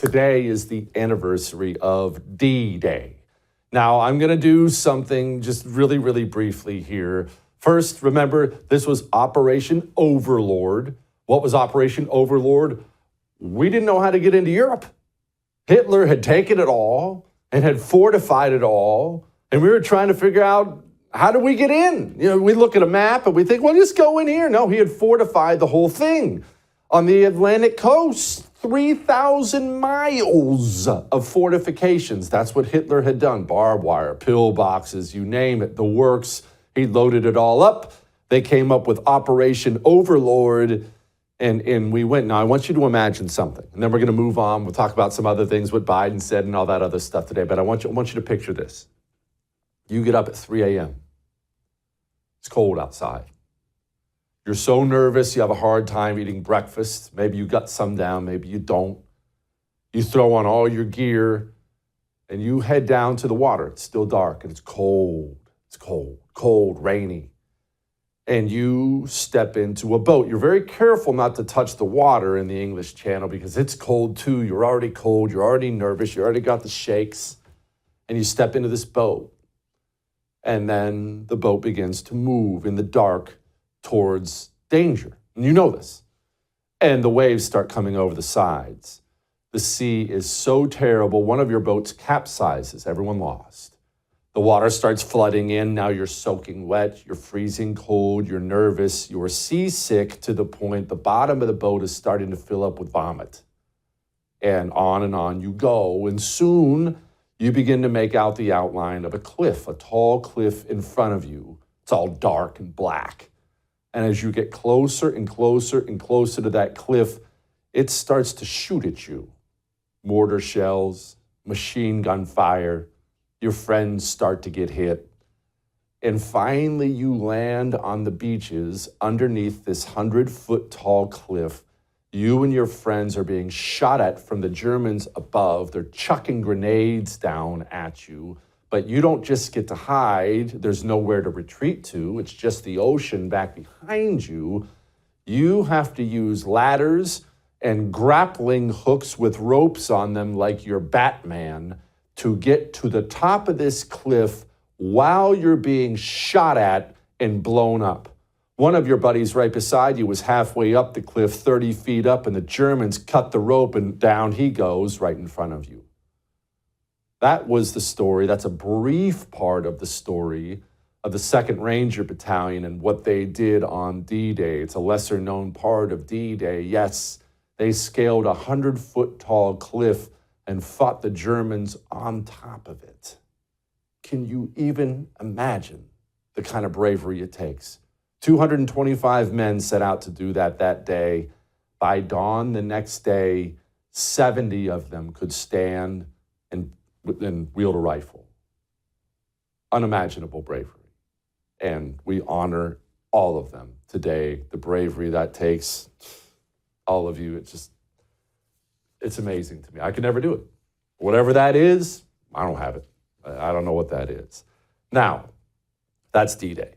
today is the anniversary of D-Day. Now, I'm going to do something just really, really briefly here. First, remember, this was Operation Overlord. What was Operation Overlord? We didn't know how to get into Europe. Hitler had taken it all and had fortified it all, and we were trying to figure out, how do we get in? You know, we look at a map and we think, well, just go in here. No, he had fortified the whole thing. On the Atlantic coast, 3,000 miles of fortifications. That's what Hitler had done. Barbed wire, pillboxes, you name it, the works. He loaded it all up. They came up with Operation Overlord, and we went. Now, I want you to imagine something, and then we're going to move on. We'll talk about some other things, what Biden said and all that other stuff today, but I want you to picture this. You get up at 3 a.m. It's cold outside. You're so nervous, you have a hard time eating breakfast. Maybe you got some down, maybe you don't. You throw on all your gear and you head down to the water. It's still dark and it's cold. It's cold, rainy. And you step into a boat. You're very careful not to touch the water in the English Channel because it's cold too. You're already cold, you're already nervous, you already got the shakes. And you step into this boat. And then the boat begins to move in the dark towards danger. And you know this. And the waves start coming over the sides. The sea is so terrible, one of your boats capsizes. Everyone lost. The water starts flooding in. Now you're soaking wet. You're freezing cold. You're nervous. You're seasick to the point the bottom of the boat is starting to fill up with vomit. And on you go. And soon you begin to make out the outline of a cliff, a tall cliff in front of you. It's all dark and black. And as you get closer and closer and closer to that cliff, it starts to shoot at you. Mortar shells, machine gun fire, your friends start to get hit. And finally you land on the beaches underneath this 100-foot tall cliff. You and your friends are being shot at from the Germans above. They're chucking grenades down at you. But you don't just get to hide. There's nowhere to retreat to. It's just the ocean back behind you. You have to use ladders and grappling hooks with ropes on them like you're Batman to get to the top of this cliff while you're being shot at and blown up. One of your buddies right beside you was halfway up the cliff, 30 feet up, and the Germans cut the rope and down he goes right in front of you. That was the story. That's a brief part of the story of the 2nd Ranger Battalion and what they did on D-Day. It's a lesser known part of D-Day. Yes, they scaled a 100-foot tall cliff and fought the Germans on top of it. Can you even imagine the kind of bravery it takes? 225 men set out to do that day. By dawn the next day, 70 of them could stand and wield a rifle. Unimaginable bravery. And we honor all of them today. The bravery that takes, all of you, it's amazing to me. I could never do it. Whatever that is, I don't have it. I don't know what that is. Now, that's D-Day.